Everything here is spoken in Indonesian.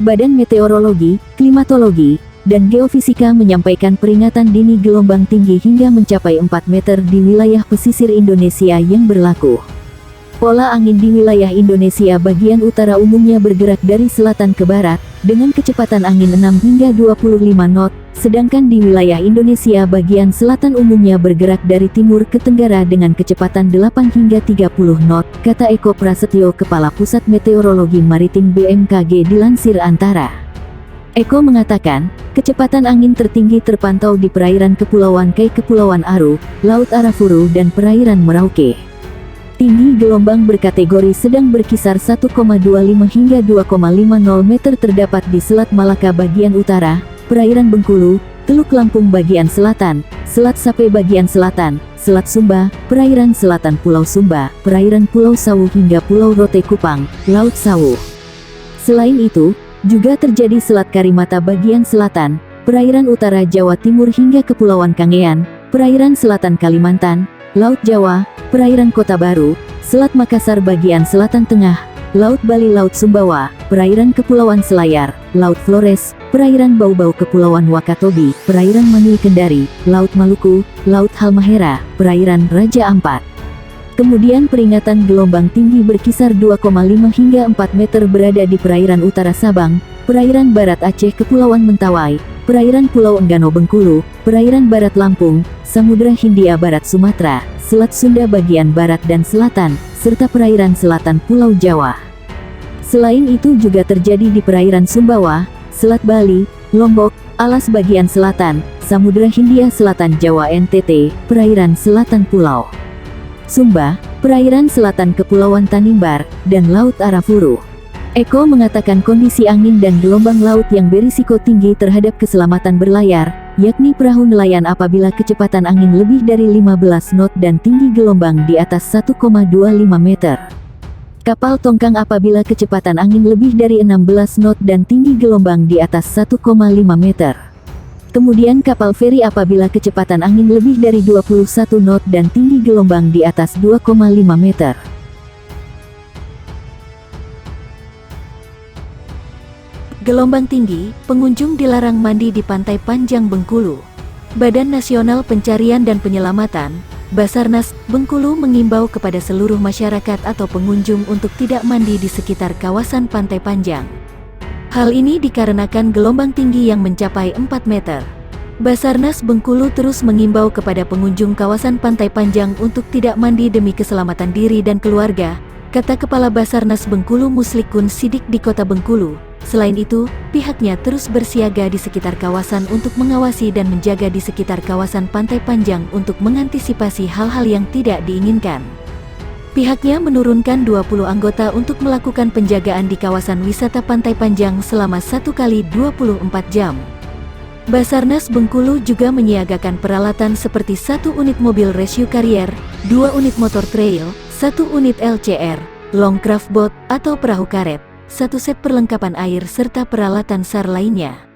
Badan Meteorologi, Klimatologi, dan Geofisika menyampaikan peringatan dini gelombang tinggi hingga mencapai 4 meter di wilayah pesisir Indonesia yang berlaku. Pola angin di wilayah Indonesia bagian utara umumnya bergerak dari selatan ke barat, dengan kecepatan angin 6 hingga 25 knot, sedangkan di wilayah Indonesia bagian selatan umumnya bergerak dari timur ke tenggara dengan kecepatan 8 hingga 30 knot, kata Eko Prasetyo, Kepala Pusat Meteorologi Maritim BMKG dilansir Antara. Eko mengatakan, kecepatan angin tertinggi terpantau di perairan Kepulauan Kai, Kepulauan Aru, Laut Arafuru dan perairan Merauke. Tinggi gelombang berkategori sedang berkisar 1,25 hingga 2,50 meter terdapat di Selat Malaka bagian utara, perairan Bengkulu, Teluk Lampung bagian selatan, Selat Sape bagian selatan, Selat Sumba, perairan selatan Pulau Sumba, perairan Pulau Sawu hingga Pulau Rote Kupang, Laut Sawu. Selain itu, juga terjadi Selat Karimata bagian selatan, perairan utara Jawa Timur hingga Kepulauan Kangean, perairan selatan Kalimantan, Laut Jawa, perairan Kota Baru, Selat Makassar bagian selatan tengah, Laut Bali, Laut Sumbawa, perairan Kepulauan Selayar, Laut Flores, perairan Bau-Bau Kepulauan Wakatobi, perairan Manui Kendari, Laut Maluku, Laut Halmahera, perairan Raja Ampat. Kemudian peringatan gelombang tinggi berkisar 2,5 hingga 4 meter berada di perairan utara Sabang, perairan barat Aceh Kepulauan Mentawai, perairan Pulau Enggano Bengkulu, perairan barat Lampung, Samudra Hindia Barat Sumatera, Selat Sunda bagian barat dan selatan, serta perairan selatan Pulau Jawa. Selain itu juga terjadi di perairan Sumbawa, Selat Bali, Lombok, Alas bagian selatan, Samudra Hindia Selatan Jawa NTT, perairan selatan Pulau Sumba, perairan selatan Kepulauan Tanimbar, dan Laut Arafuru. Eko mengatakan kondisi angin dan gelombang laut yang berisiko tinggi terhadap keselamatan berlayar, yakni perahu nelayan apabila kecepatan angin lebih dari 15 knot dan tinggi gelombang di atas 1,25 meter. Kapal tongkang apabila kecepatan angin lebih dari 16 knot dan tinggi gelombang di atas 1,5 meter. Kemudian kapal feri apabila kecepatan angin lebih dari 21 knot dan tinggi gelombang di atas 2,5 meter. Gelombang tinggi, pengunjung dilarang mandi di Pantai Panjang Bengkulu. Badan Nasional Pencarian dan Penyelamatan, Basarnas, Bengkulu mengimbau kepada seluruh masyarakat atau pengunjung untuk tidak mandi di sekitar kawasan Pantai Panjang. Hal ini dikarenakan gelombang tinggi yang mencapai 4 meter. Basarnas Bengkulu terus mengimbau kepada pengunjung kawasan Pantai Panjang untuk tidak mandi demi keselamatan diri dan keluarga, kata Kepala Basarnas Bengkulu Muslikun Sidik di Kota Bengkulu. Selain itu, pihaknya terus bersiaga di sekitar kawasan untuk mengawasi dan menjaga di sekitar kawasan Pantai Panjang untuk mengantisipasi hal-hal yang tidak diinginkan. Pihaknya menurunkan 20 anggota untuk melakukan penjagaan di kawasan wisata Pantai Panjang selama 1 kali 24 jam. Basarnas Bengkulu juga menyiagakan peralatan seperti 1 unit mobil rescue carrier, 2 unit motor trail, 1 unit LCR, long craft boat atau perahu karet, 1 set perlengkapan air serta peralatan SAR lainnya.